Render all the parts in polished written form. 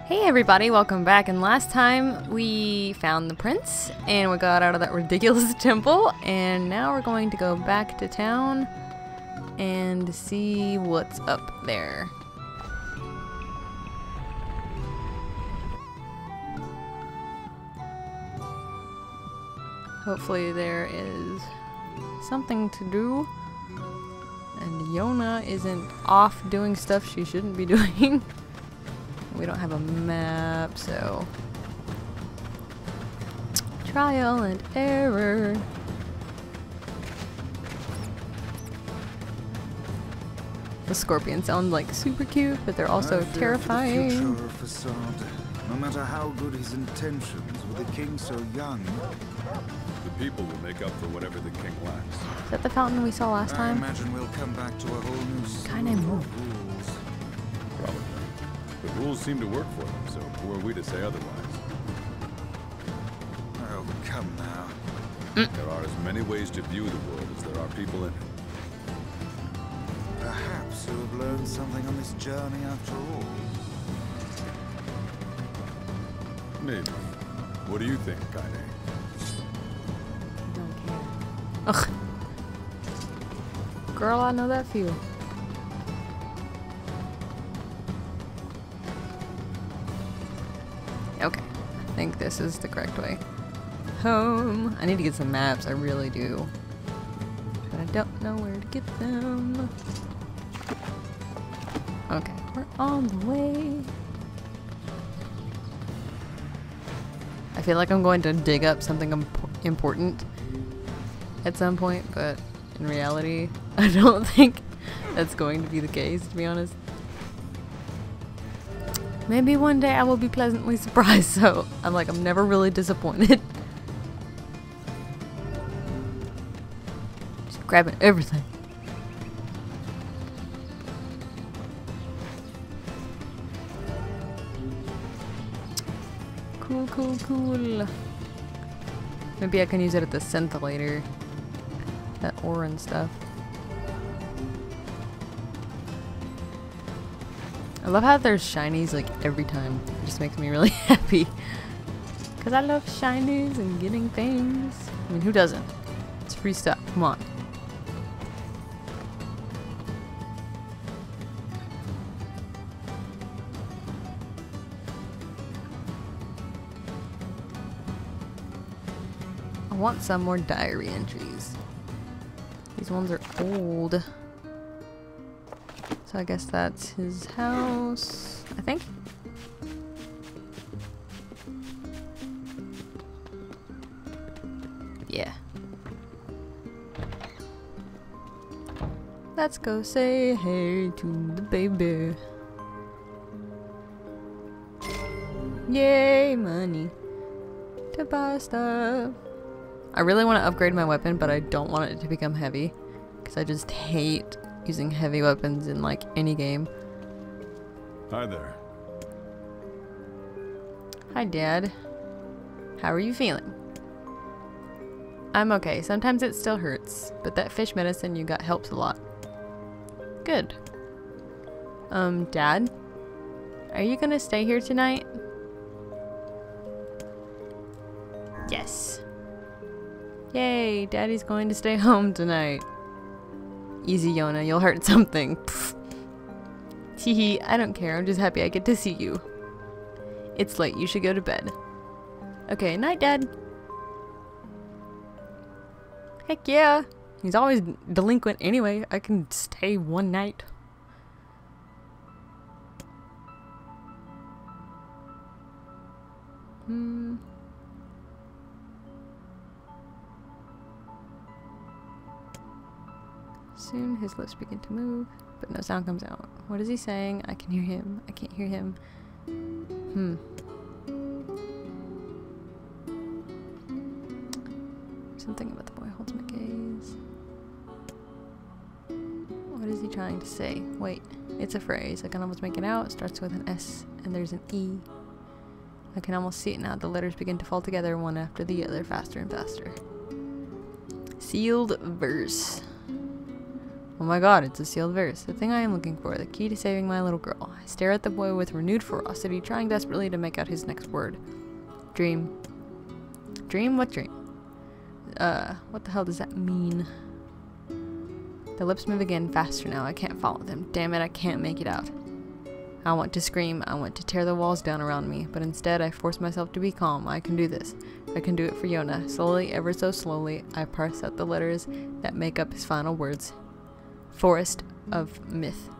Hey everybody, welcome back. And last time we found the prince and we got out of that ridiculous temple, and now we're going to go back to town and see what's up there. Hopefully there is something to do and Yona isn't off doing stuff she shouldn't be doing. We don't have a map, so trial and error. The scorpions sound like super cute, but they're also terrifying. No matter how good his intentions, with a king so young, the people will make up for whatever the king lacks. Is that the fountain we saw last time? I imagine we'll come back to a whole new Kind of rules. Probably. The rules seem to work for them, so who are we to say otherwise? Oh, come now. There are as many ways to view the world as there are people in it. Perhaps you have learned something on this journey after all. Maybe. What do you think, Kaine? Don't care. Ugh. Girl, I know that feel. Okay, I think this is the correct way home. I need to get some maps, I really do. But I don't know where to get them. Okay, we're on the way. I feel like I'm going to dig up something important at some point, but in reality, I don't think that's going to be the case, to be honest. Maybe one day I will be pleasantly surprised, so I'm never really disappointed. Just grabbing everything. Cool, cool, cool. Maybe I can use it at the scintillator. That ore and stuff. I love how there's shinies like every time. It just makes me really happy. Because I love shinies and getting things. I mean, who doesn't? It's free stuff. Come on. I want some more diary entries. These ones are old. So I guess that's his house, I think. Yeah. Let's go say hey to the baby. Yay, money to buy stuff. I really want to upgrade my weapon, but I don't want it to become heavy, because I just hate using heavy weapons in like any game. Hi there. Hi, Dad. How are you feeling? I'm okay. Sometimes it still hurts, but that fish medicine you got helps a lot. Good. Dad? Are you gonna stay here tonight? Yes. Yay, Daddy's going to stay home tonight. Easy, Yona, you'll hurt something. Teehee, I don't care, I'm just happy I get to see you. It's late, you should go to bed. Okay, night, Dad. Heck yeah. He's always delinquent anyway. I can stay one night. Soon his lips begin to move, but no sound comes out. What is he saying? I can hear him. I can't hear him. Something about the boy holds my gaze. What is he trying to say? Wait, it's a phrase. I can almost make it out. It starts with an S and there's an E. I can almost see it now. The letters begin to fall together one after the other, faster and faster. Sealed verse. Oh my god, it's a sealed verse. The thing I am looking for, the key to saving my little girl. I stare at the boy with renewed ferocity, trying desperately to make out his next word. Dream. Dream? What dream? What the hell does that mean? The lips move again, faster now. I can't follow them. Damn it, I can't make it out. I want to scream. I want to tear the walls down around me, but instead I force myself to be calm. I can do this. I can do it for Yona. Slowly, ever so slowly, I parse out the letters that make up his final words. Forest of Myth.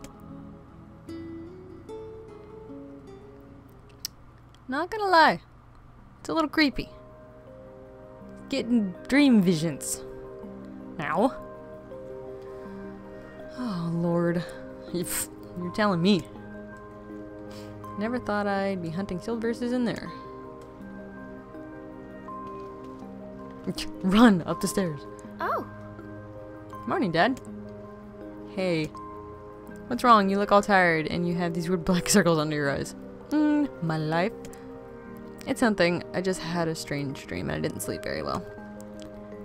Not gonna lie, it's a little creepy. Getting dream visions. Now. Oh Lord, you're telling me. Never thought I'd be hunting sealed verses in there. Run up the stairs. Oh. Morning, Dad. Hey. What's wrong? You look all tired and you have these weird black circles under your eyes. My life. It's something. I just had a strange dream and I didn't sleep very well.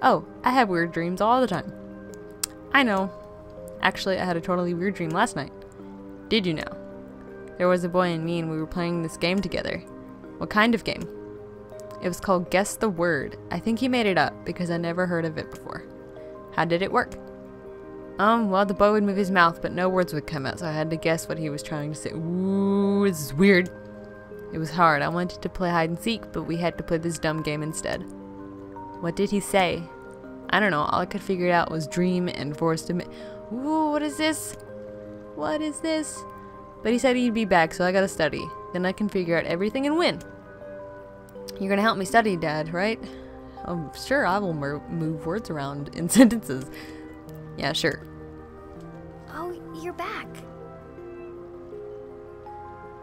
Oh, I have weird dreams all the time. I know. Actually, I had a totally weird dream last night. Did you know? There was a boy and me and we were playing this game together. What kind of game? It was called Guess the Word. I think he made it up because I never heard of it before. How did it work? Well, the boy would move his mouth, but no words would come out, so I had to guess what he was trying to say. Ooh, this is weird. It was hard. I wanted to play hide and seek, but we had to play this dumb game instead. What did he say? I don't know. All I could figure out was dream and forced him. Ooh, what is this? What is this? But he said he'd be back, so I gotta study. Then I can figure out everything and win. You're gonna help me study, Dad, right? Oh, sure, I will move words around in sentences. Yeah, sure. Oh, you're back.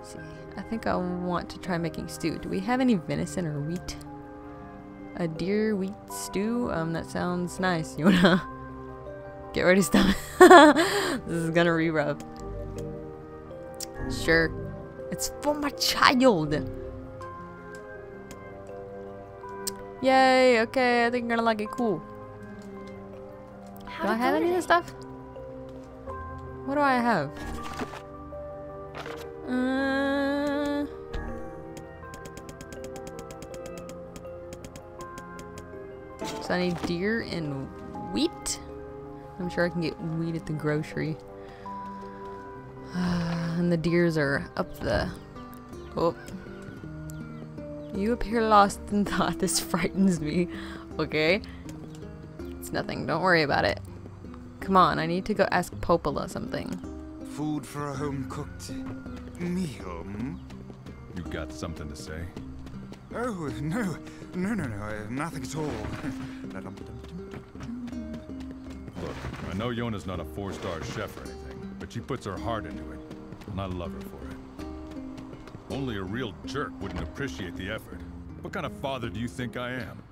See, I think I want to try making stew. Do we have any venison or wheat? A deer wheat stew? That sounds nice. You wanna get ready, stuff? This is gonna re-rub. Sure. It's for my child. Yay, okay, I think you're gonna like it. Cool. Do I have any of this stuff? What do I have? So I need deer and wheat. I'm sure I can get wheat at the grocery. And the deers are up the... Oh. You appear lost in thought. This frightens me. Okay. It's nothing. Don't worry about it. Come on, I need to go ask Popola something. Food for a home-cooked meal, hmm? You got something to say? Oh, no, nothing at all. Look, I know Yona's not a 4-star chef or anything, but she puts her heart into it, and I love her for it. Only a real jerk wouldn't appreciate the effort. What kind of father do you think I am?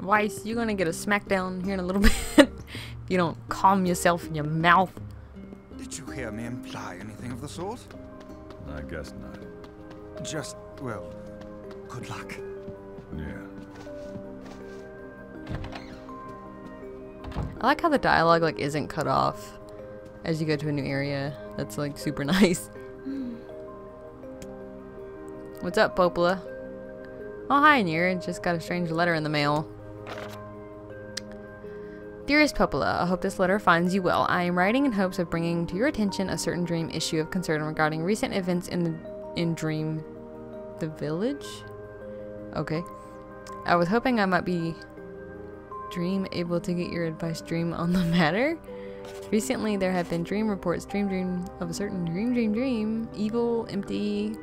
Weiss, you're gonna get a smackdown here in a little bit if you don't calm yourself in your mouth. Did you hear me imply anything of the sort? I guess not. Just, well, good luck. Yeah. I like how the dialogue like isn't cut off as you go to a new area. That's like super nice. What's up, Popola? Oh, hi, Nier. Just got a strange letter in the mail. Dearest Popola, I hope this letter finds you well. I am writing in hopes of bringing to your attention a certain dream issue of concern regarding recent events in Dream the Village? Okay. I was hoping I might be able to get your advice on the matter. Recently, there have been dream reports, dream of a certain dream, evil, empty,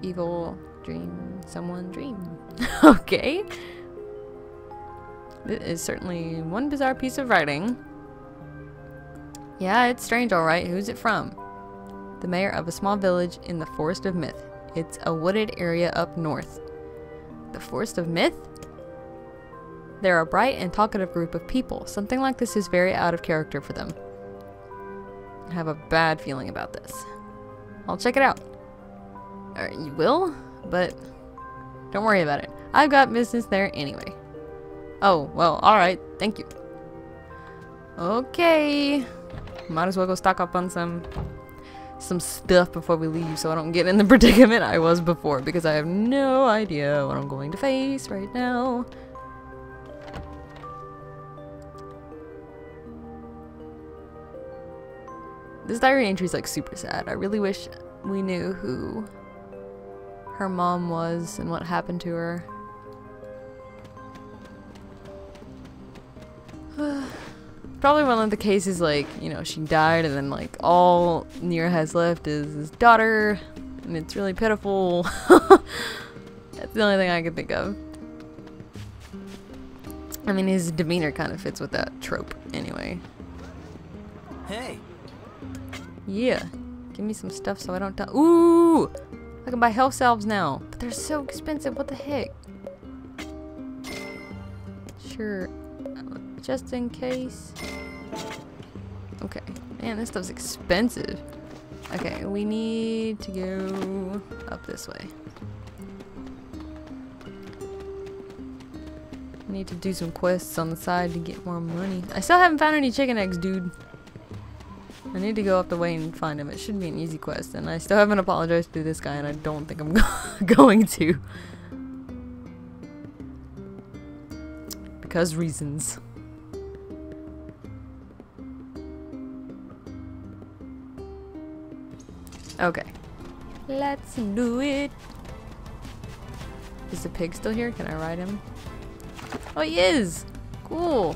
evil, dream, someone, dream. Okay. This is certainly one bizarre piece of writing. Yeah, it's strange, alright. Who's it from? The mayor of a small village in the Forest of Myth. It's a wooded area up north. The Forest of Myth? They're a bright and talkative group of people. Something like this is very out of character for them. I have a bad feeling about this. I'll check it out. You will? But don't worry about it. I've got business there anyway. Oh, well, alright. Thank you. Okay. Might as well go stock up on some stuff before we leave so I don't get in the predicament I was before, because I have no idea what I'm going to face right now. This diary entry is like super sad. I really wish we knew who her mom was and what happened to her. Probably one of the cases, like, you know, she died and then like all Nier has left is his daughter, and it's really pitiful. That's the only thing I can think of. I mean, his demeanor kind of fits with that trope anyway. Hey. Yeah. Give me some stuff so I don't die. Ooh! I can buy health salves now. But they're so expensive. What the heck? Sure. Just in case. Okay. Man, this stuff's expensive. Okay, we need to go up this way. Need to do some quests on the side to get more money. I still haven't found any chicken eggs, dude. I need to go up the way and find them. It should be an easy quest, and I still haven't apologized to this guy, and I don't think I'm going to. Because reasons. Okay. Let's do it. Is the pig still here? Can I ride him? Oh, he is! Cool.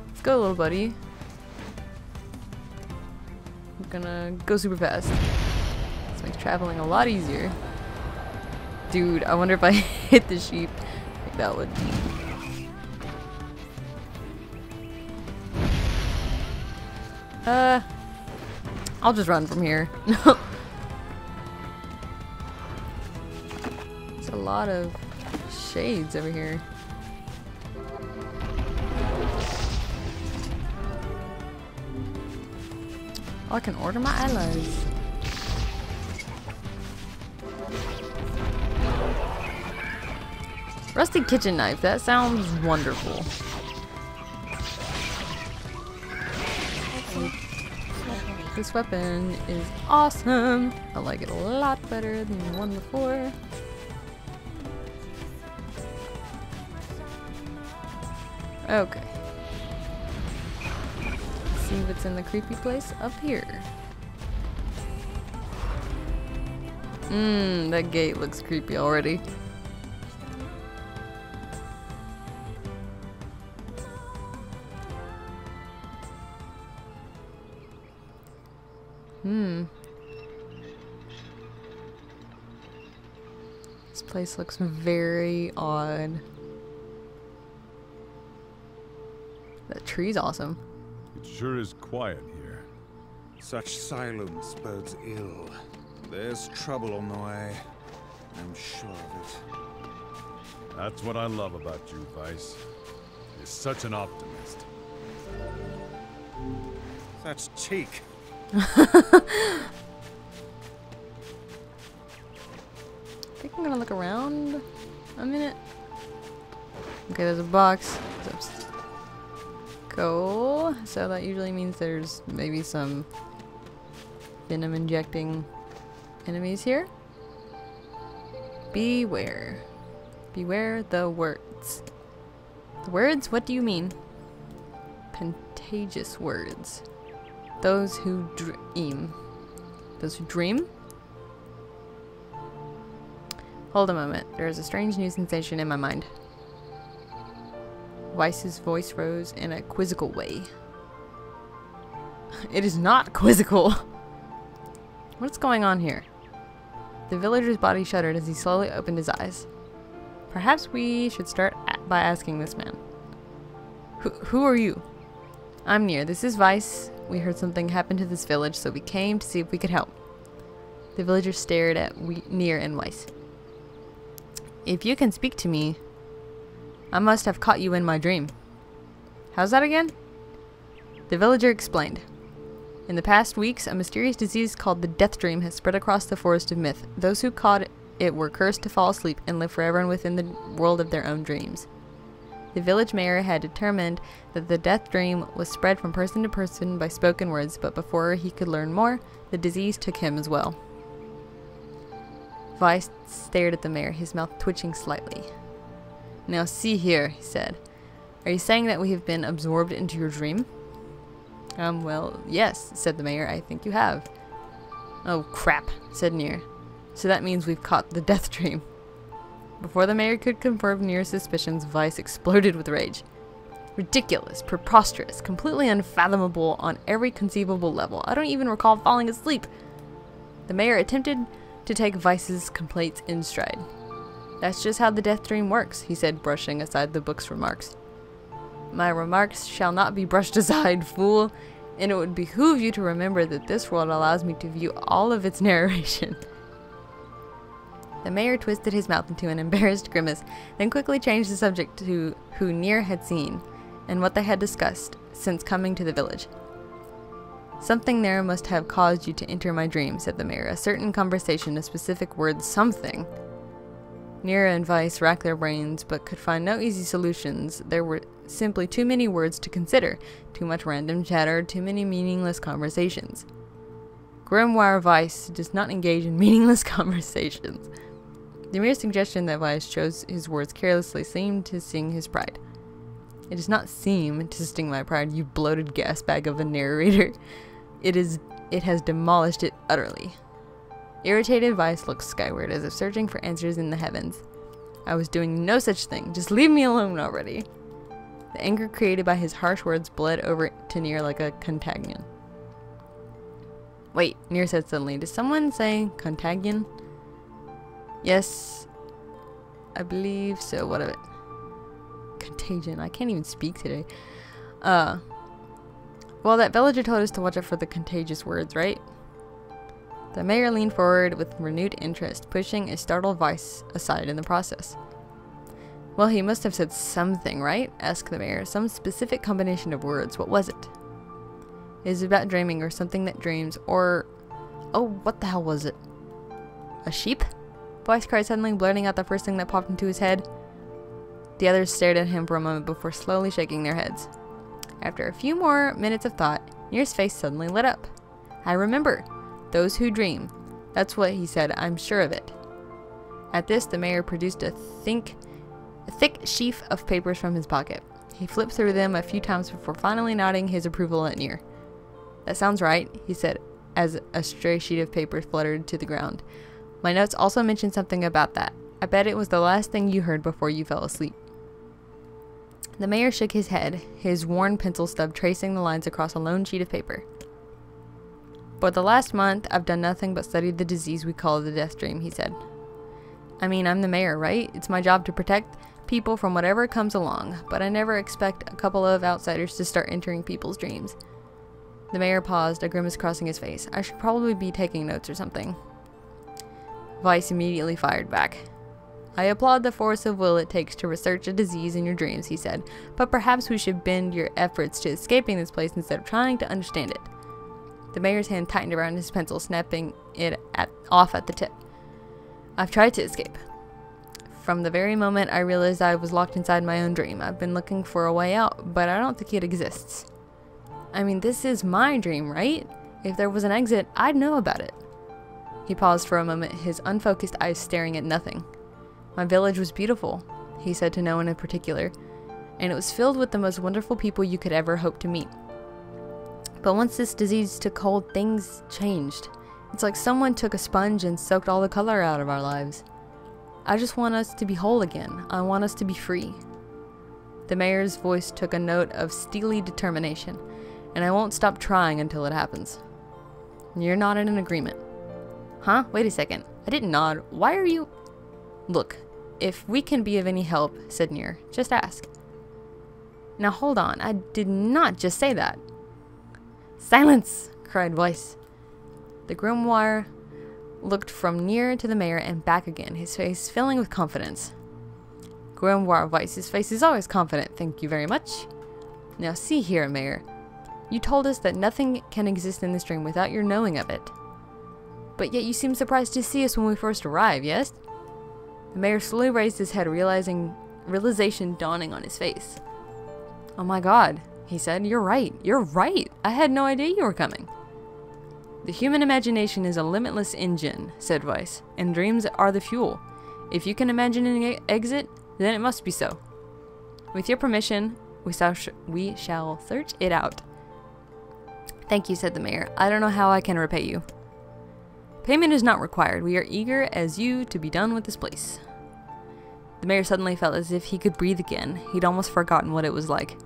Let's go, little buddy. I'm gonna go super fast. This makes traveling a lot easier. Dude, I wonder if I hit the sheep. I think that would. I'll just run from here. There's a lot of shades over here. Oh, I can order my allies. Rusty kitchen knife. That sounds wonderful. This weapon is awesome. I like it a lot better than the one before. Okay. Let's see what's in the creepy place up here. That gate looks creepy already. This place looks very odd. That tree's awesome. It sure is quiet here. Such silence bodes ill. There's trouble on the way. I'm sure of it. That's what I love about you, Vice. You're such an optimist. That's cheek. I think I'm gonna look around a minute. Okay, there's a box. Cool. So that usually means there's maybe some venom injecting enemies here. Beware. Beware the words. The words? What do you mean? Contagious words. Those who dream. Those who dream? Hold a moment. There is a strange new sensation in my mind. Weiss's voice rose in a quizzical way. It is not quizzical. What's going on here? The villager's body shuddered as he slowly opened his eyes. Perhaps we should start by asking this man. Who are you? I'm Nier. This is Weiss. We heard something happened to this village, so we came to see if we could help. The villager stared at Nier and Weiss. If you can speak to me, I must have caught you in my dream. How's that again? The villager explained. In the past weeks, a mysterious disease called the Death Dream has spread across the forest of myth. Those who caught it were cursed to fall asleep and live forever within the world of their own dreams. The village mayor had determined that the death dream was spread from person to person by spoken words, but before he could learn more, the disease took him as well. Weiss stared at the mayor, his mouth twitching slightly. "Now see here," he said. "Are you saying that we have been absorbed into your dream?" Well, yes," said the mayor. "I think you have." "Oh, crap," said Nier. "So that means we've caught the death dream." Before the mayor could confirm Nier's suspicions, Weiss exploded with rage. "Ridiculous, preposterous, completely unfathomable on every conceivable level. I don't even recall falling asleep." The mayor attempted to take Weiss's complaints in stride. "That's just how the death dream works," he said, brushing aside the book's remarks. "My remarks shall not be brushed aside, fool, and it would behoove you to remember that this world allows me to view all of its narration." The mayor twisted his mouth into an embarrassed grimace, then quickly changed the subject to who Nier had seen, and what they had discussed since coming to the village. "Something there must have caused you to enter my dream," said the mayor. "A certain conversation, a specific word, something." Nier and Weiss racked their brains, but could find no easy solutions. There were simply too many words to consider, too much random chatter, too many meaningless conversations. Grimoire Weiss does not engage in meaningless conversations. The mere suggestion that Weiss chose his words carelessly seemed to sting his pride. "It does not seem to sting my pride, you bloated gas bag of a narrator. It has demolished it utterly." Irritated, Weiss looked skyward, as if searching for answers in the heavens. "I was doing no such thing. Just leave me alone already." The anger created by his harsh words bled over to Nier like a contagion. "Wait," Nier said suddenly. "Did someone say contagion?" "Yes, I believe so. What of it?" Contagion. I can't even speak today. Well, that villager told us to watch out for the contagious words, right? The mayor leaned forward with renewed interest, pushing a startled Weiss aside in the process. "Well, he must have said something, right?" asked the mayor. "Some specific combination of words. What was it?" "It was about dreaming, or something that dreams, or... Oh, what the hell was it?" "A sheep?" Weiss cried suddenly, blurting out the first thing that popped into his head. The others stared at him for a moment before slowly shaking their heads. After a few more minutes of thought, Nier's face suddenly lit up. "I remember. Those who dream. That's what he said. I'm sure of it." At this, the mayor produced a thick sheaf of papers from his pocket. He flipped through them a few times before finally nodding his approval at Nier. "That sounds right," he said, as a stray sheet of paper fluttered to the ground. "My notes also mentioned something about that. I bet it was the last thing you heard before you fell asleep." The mayor shook his head, his worn pencil stub tracing the lines across a lone sheet of paper. "For the last month, I've done nothing but study the disease we call the death dream," he said. "I mean, I'm the mayor, right? It's my job to protect people from whatever comes along, but I never expect a couple of outsiders to start entering people's dreams." The mayor paused, a grimace crossing his face. "I should probably be taking notes or something." Weiss immediately fired back. "I applaud the force of will it takes to research a disease in your dreams," he said, "but perhaps we should bend your efforts to escaping this place instead of trying to understand it." The mayor's hand tightened around his pencil, snapping it off at the tip. "I've tried to escape. From the very moment I realized I was locked inside my own dream. I've been looking for a way out, but I don't think it exists. I mean, this is my dream, right? If there was an exit, I'd know about it." He paused for a moment, his unfocused eyes staring at nothing. "My village was beautiful," he said to no one in particular, "and it was filled with the most wonderful people you could ever hope to meet. But once this disease took hold, things changed. It's like someone took a sponge and soaked all the color out of our lives. I just want us to be whole again. I want us to be free." The mayor's voice took a note of steely determination, "and I won't stop trying until it happens." You're not in an agreement. "Huh? Wait a second. I didn't nod. Why are you..." "Look, if we can be of any help," said Nier, "just ask." "Now hold on. I did not just say that." "Silence!" cried Weiss. The grimoire looked from Nier to the mayor and back again, his face filling with confidence. Grimoire Weiss's face is always confident, thank you very much. "Now see here, Mayor. You told us that nothing can exist in this dream without your knowing of it. But yet you seem surprised to see us when we first arrived, yes?" The mayor slowly raised his head, realizing realization dawning on his face. "Oh my god," he said. "You're right. You're right. I had no idea you were coming." "The human imagination is a limitless engine," said Weiss, "and dreams are the fuel. If you can imagine an exit, then it must be so. With your permission, we shall search it out." "Thank you," said the mayor. "I don't know how I can repay you." "Payment is not required. We are eager as you to be done with this place." The mayor suddenly felt as if he could breathe again. He'd almost forgotten what it was like.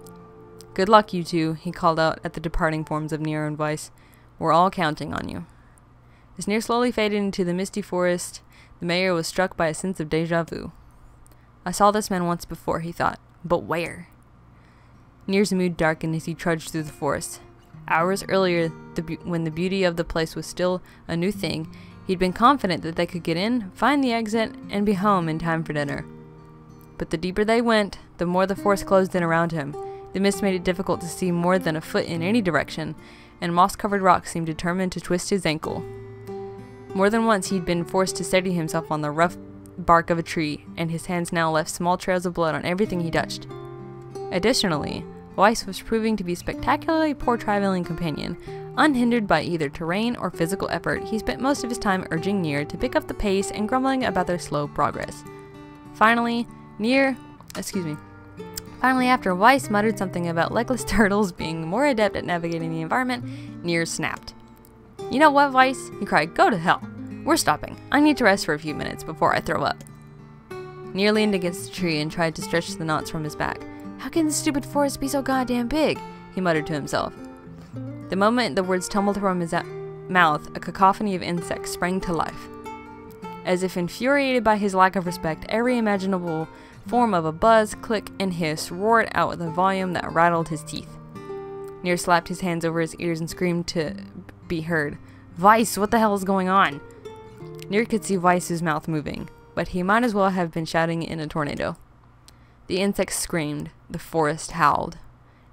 "Good luck, you two," he called out at the departing forms of Nier and Weiss. "We're all counting on you." As Nier slowly faded into the misty forest, the mayor was struck by a sense of deja vu. "I saw this man once before," he thought. "But where?" Nier's mood darkened as he trudged through the forest. Hours earlier, when the beauty of the place was still a new thing, he'd been confident that they could get in, find the exit, and be home in time for dinner. But the deeper they went, the more the forest closed in around him. The mist made it difficult to see more than a foot in any direction, and moss-covered rocks seemed determined to twist his ankle. More than once he'd been forced to steady himself on the rough bark of a tree, and his hands now left small trails of blood on everything he touched. Additionally, Weiss was proving to be a spectacularly poor traveling companion. Unhindered by either terrain or physical effort, he spent most of his time urging Nier to pick up the pace and grumbling about their slow progress. Finally, after Weiss muttered something about legless turtles being more adept at navigating the environment, Nier snapped. "You know what, Weiss?" he cried. "Go to hell. We're stopping. I need to rest for a few minutes before I throw up." Nier leaned against the tree and tried to stretch the knots from his back. "How can this stupid forest be so goddamn big?" he muttered to himself. The moment the words tumbled from his mouth, a cacophony of insects sprang to life. As if infuriated by his lack of respect, every imaginable form of a buzz, click, and hiss roared out with a volume that rattled his teeth. Nier slapped his hands over his ears and screamed to be heard. "Weiss, what the hell is going on?" Nier could see Weiss's mouth moving, but he might as well have been shouting in a tornado. The insects screamed, the forest howled,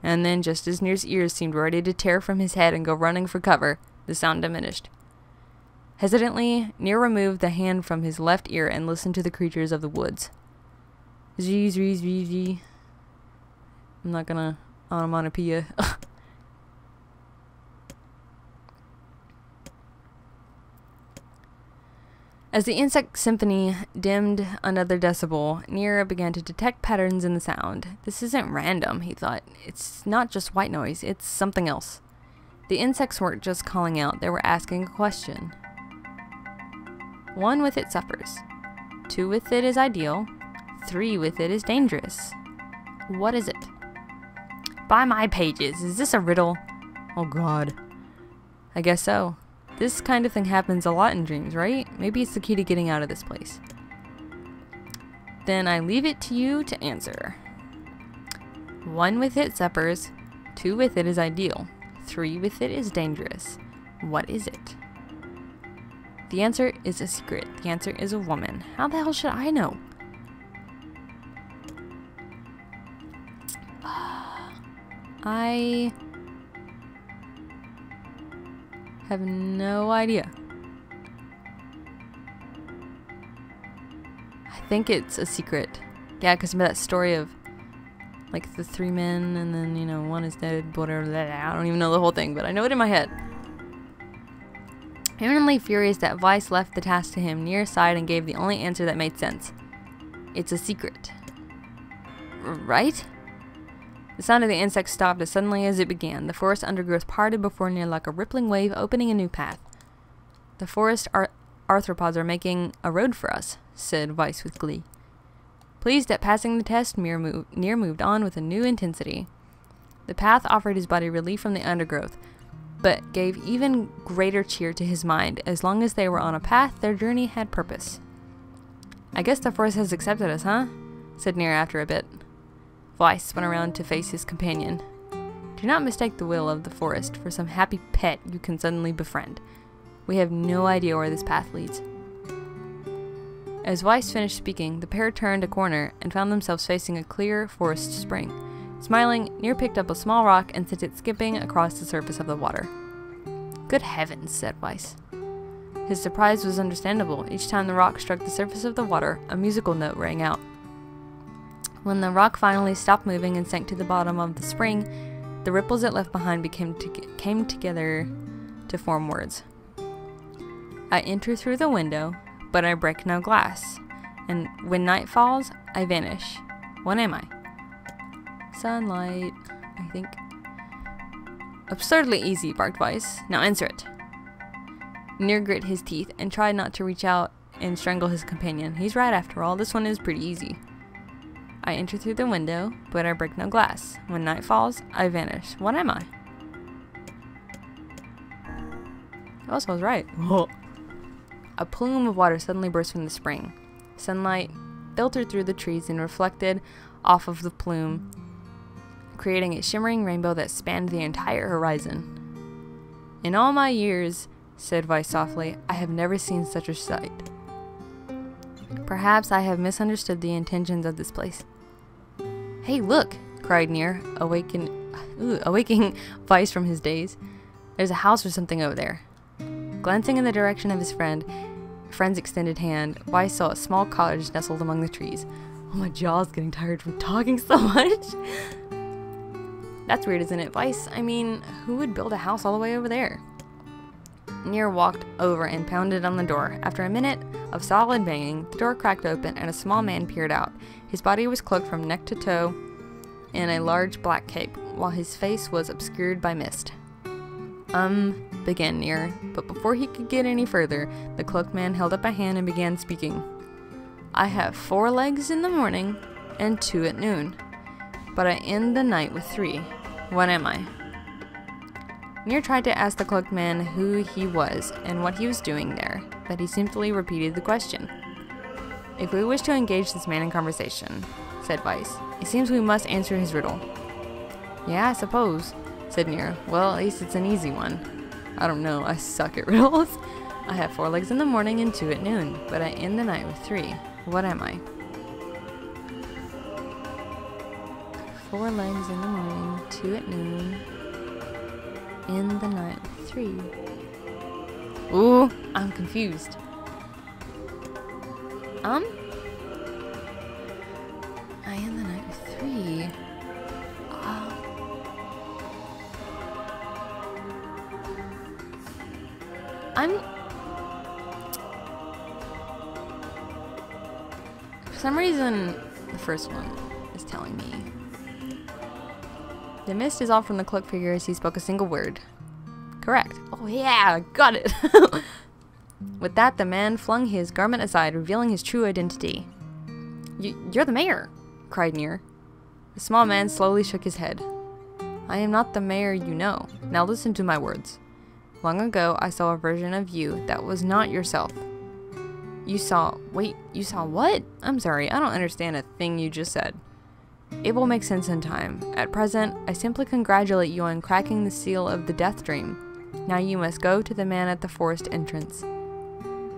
and then just as Nier's ears seemed ready to tear from his head and go running for cover, the sound diminished. Hesitantly, Nier removed the hand from his left ear and listened to the creatures of the woods. Zee, zee, zee, zee. I'm not gonna onomatopoeia. As the insect symphony dimmed another decibel, Nier began to detect patterns in the sound. This isn't random, he thought. It's not just white noise, it's something else. The insects weren't just calling out, they were asking a question. 1 with it suffers. 2 with it is ideal. 3 with it is dangerous. What is it? By my pages, is this a riddle? Oh god. I guess so. This kind of thing happens a lot in dreams, right? Maybe it's the key to getting out of this place. Then I leave it to you to answer. 1 with it suffers. 2 with it is ideal. 3 with it is dangerous. What is it? The answer is a secret. The answer is a woman. How the hell should I know? I have no idea. I think it's a secret. Yeah, because remember that story of like the 3 men and then, you know, 1 is dead, whatever. I don't even know the whole thing, but I know it in my head. Eminently furious that Weiss left the task to him, Nier sighed and gave the only answer that made sense. It's a secret. Right? The sound of the insects stopped as suddenly as it began. The forest undergrowth parted before Nier like a rippling wave, opening a new path. The forest arthropods are making a road for us, said Weiss with glee. Pleased at passing the test, Nier moved on with a new intensity. The path offered his body relief from the undergrowth, but gave even greater cheer to his mind. As long as they were on a path, their journey had purpose. I guess the forest has accepted us, huh? Said Nier after a bit. Weiss spun around to face his companion. Do not mistake the will of the forest for some happy pet you can suddenly befriend. We have no idea where this path leads. As Weiss finished speaking, the pair turned a corner and found themselves facing a clear forest spring. Smiling, Nier picked up a small rock and sent it skipping across the surface of the water. Good heavens, said Weiss. His surprise was understandable. Each time the rock struck the surface of the water, a musical note rang out. When the rock finally stopped moving and sank to the bottom of the spring, the ripples it left behind came together to form words. I enter through the window, but I break no glass. And when night falls, I vanish. What am I? Sunlight, I think. Absurdly easy, barked Weiss. Now answer it. Nier grit his teeth and tried not to reach out and strangle his companion. He's right after all, this one is pretty easy. I enter through the window, but I break no glass. When night falls, I vanish. What am I? Also, I was right. A plume of water suddenly burst from the spring. Sunlight filtered through the trees and reflected off of the plume, creating a shimmering rainbow that spanned the entire horizon. In all my years, said Weiss softly, I have never seen such a sight. Perhaps I have misunderstood the intentions of this place. Hey, look, cried Nier, awaking Weiss from his daze. There's a house or something over there. Glancing in the direction of his friend's extended hand, Weiss saw a small cottage nestled among the trees. Oh, my jaw's getting tired from talking so much. That's weird, isn't it, Weiss? I mean, who would build a house all the way over there? Nier walked over and pounded on the door. After a minute of solid banging, the door cracked open and a small man peered out. His body was cloaked from neck to toe in a large black cape, while his face was obscured by mist. Began Nier, but before he could get any further, the cloaked man held up a hand and began speaking. I have 4 legs in the morning and 2 at noon, but I end the night with 3. What am I? Nier tried to ask the cloaked man who he was and what he was doing there, but he simply repeated the question. If we wish to engage this man in conversation, said Weiss, it seems we must answer his riddle. Yeah, I suppose, said Nier. Well, at least it's an easy one. I don't know, I suck at riddles. I have 4 legs in the morning and 2 at noon, but I end the night with 3. What am I? 4 legs in the morning, 2 at noon, end the night with 3. Ooh, I'm confused. I end the night with 3. For some reason, the first one is telling me. The mist is off from the cloaked figure as he spoke a single word. Correct. Oh yeah, got it. With that, the man flung his garment aside, revealing his true identity. You're the mayor, cried Nier. The small man slowly shook his head. I am not the mayor you know. Now listen to my words. Long ago, I saw a version of you that was not yourself. You saw what? I'm sorry, I don't understand a thing you just said. It will make sense in time. At present, I simply congratulate you on cracking the seal of the death dream. Now you must go to the man at the forest entrance.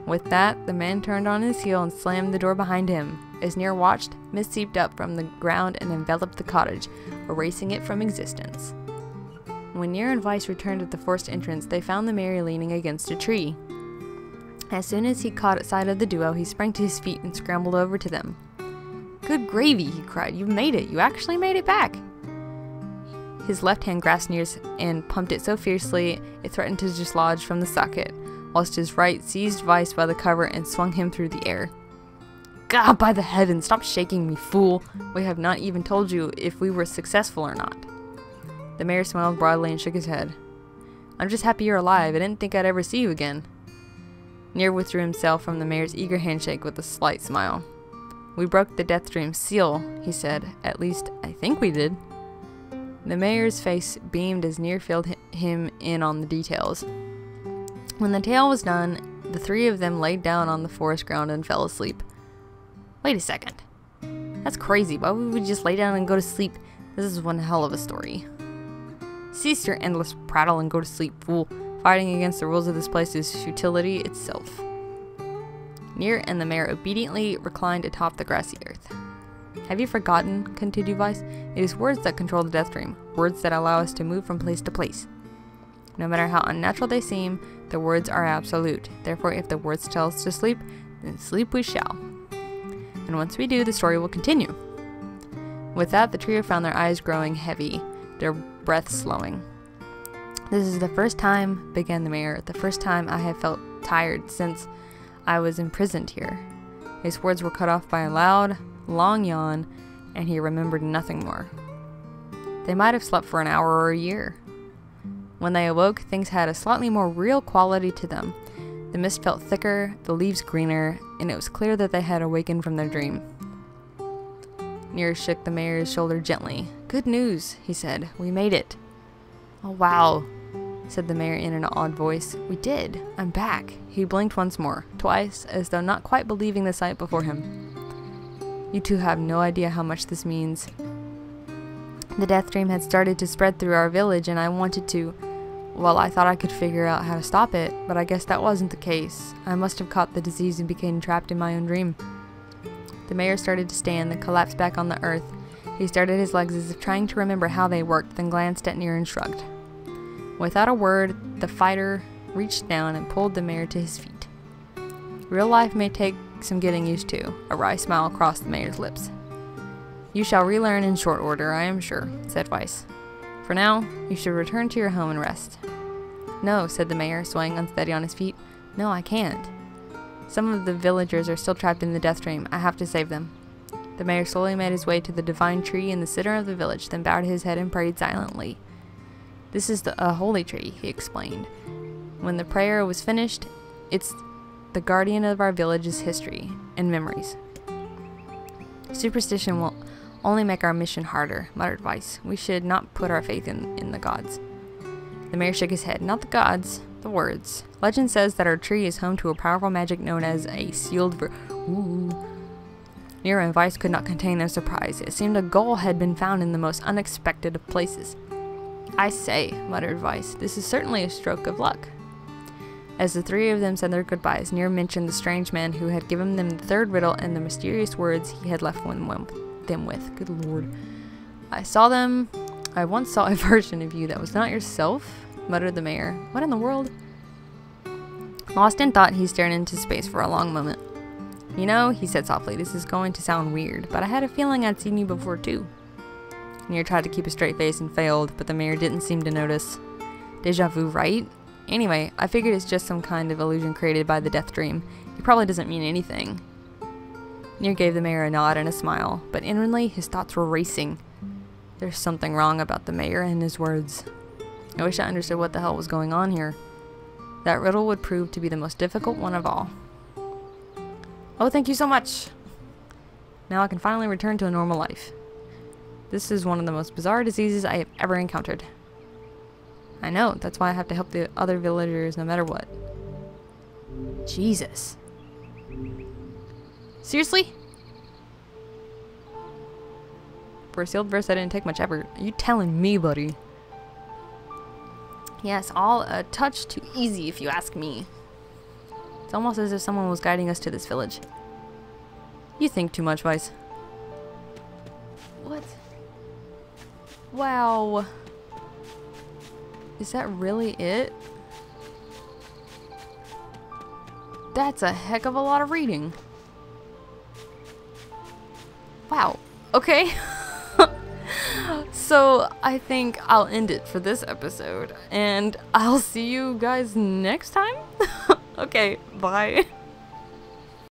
With that, the man turned on his heel and slammed the door behind him. As Nier watched, mist seeped up from the ground and enveloped the cottage, erasing it from existence. When Nier and Weiss returned at the forest entrance, they found the mayor leaning against a tree. As soon as he caught sight of the duo, he sprang to his feet and scrambled over to them. Good gravy, he cried. You've made it. You actually made it back. His left hand grasped Nier's and pumped it so fiercely it threatened to dislodge from the socket, whilst his right seized Weiss by the cover and swung him through the air. God, by the heavens, stop shaking me, fool. We have not even told you if we were successful or not. The mayor smiled broadly and shook his head. I'm just happy you're alive. I didn't think I'd ever see you again. Nier withdrew himself from the mayor's eager handshake with a slight smile. We broke the death dream seal, he said. At least, I think we did. The mayor's face beamed as Nier filled him in on the details. When the tale was done, the 3 of them laid down on the forest ground and fell asleep. Wait a second. That's crazy. Why would we just lay down and go to sleep? This is one hell of a story. Cease your endless prattle and go to sleep, fool. Fighting against the rules of this place is futility itself. Nier and the mayor obediently reclined atop the grassy earth. Have you forgotten, continued Weiss? It is words that control the death dream, words that allow us to move from place to place. No matter how unnatural they seem, the words are absolute. Therefore, if the words tell us to sleep, then sleep we shall. And once we do, the story will continue. With that, the trio found their eyes growing heavy, their breath slowing. "This is the first time," began the mayor, "the first time I have felt tired since I was imprisoned here." His words were cut off by a loud, long yawn, and he remembered nothing more. They might have slept for an hour or a year. When they awoke, things had a slightly more real quality to them. The mist felt thicker, the leaves greener, and it was clear that they had awakened from their dream. Nier shook the mayor's shoulder gently. "Good news," he said. "We made it." "Oh, wow," said the mayor in an awed voice. "We did. I'm back." He blinked once more, twice, as though not quite believing the sight before him. "You two have no idea how much this means. The death dream had started to spread through our village, and I wanted to... Well, I thought I could figure out how to stop it, but I guess that wasn't the case. I must have caught the disease and became trapped in my own dream." The mayor started to stand, then collapsed back on the earth. He started his legs as if trying to remember how they worked, then glanced at Nier and shrugged. Without a word, the fighter reached down and pulled the mayor to his feet. "Real life may take some getting used to." A wry smile crossed the mayor's lips. "You shall relearn in short order, I am sure," said Weiss. "For now, you should return to your home and rest." "No," said the mayor, swaying unsteady on his feet. "No, I can't. Some of the villagers are still trapped in the death dream. I have to save them." The mayor slowly made his way to the divine tree in the center of the village, then bowed his head and prayed silently. "This is a holy tree," he explained. "When the prayer was finished, it's the guardian of our village's history and memories." "Superstition will only make our mission harder," muttered Weiss. "We should not put our faith in the gods." The mayor shook his head. "Not the gods, the words. Legend says that our tree is home to a powerful magic known as a sealed Ooh. Nier and Weiss could not contain their surprise. It seemed a goal had been found in the most unexpected of places. "I say," muttered Weiss, "this is certainly a stroke of luck." As the three of them said their goodbyes, Nier mentioned the strange man who had given them the third riddle and the mysterious words he had left them with. Good lord. I once saw a version of you that was not yourself," muttered the mayor. "What in the world?" Lost in thought, he stared into space for a long moment. "You know," he said softly, "this is going to sound weird, but I had a feeling I'd seen you before too." Nier tried to keep a straight face and failed, but the mayor didn't seem to notice. "Deja vu, right? Anyway, I figured it's just some kind of illusion created by the death dream. It probably doesn't mean anything." Nier gave the mayor a nod and a smile, but inwardly his thoughts were racing. There's something wrong about the mayor and his words. I wish I understood what the hell was going on here. That riddle would prove to be the most difficult one of all. "Oh, thank you so much! Now I can finally return to a normal life. This is one of the most bizarre diseases I have ever encountered." "I know, that's why I have to help the other villagers no matter what." Jesus. Seriously? For a sealed verse, I didn't take much effort. Are you telling me, buddy? Yes, all a touch too easy if you ask me. It's almost as if someone was guiding us to this village. You think too much, Weiss. What? Wow. Is that really it? That's a heck of a lot of reading. Wow. Okay. So I think I'll end it for this episode, and I'll see you guys next time. Okay, bye.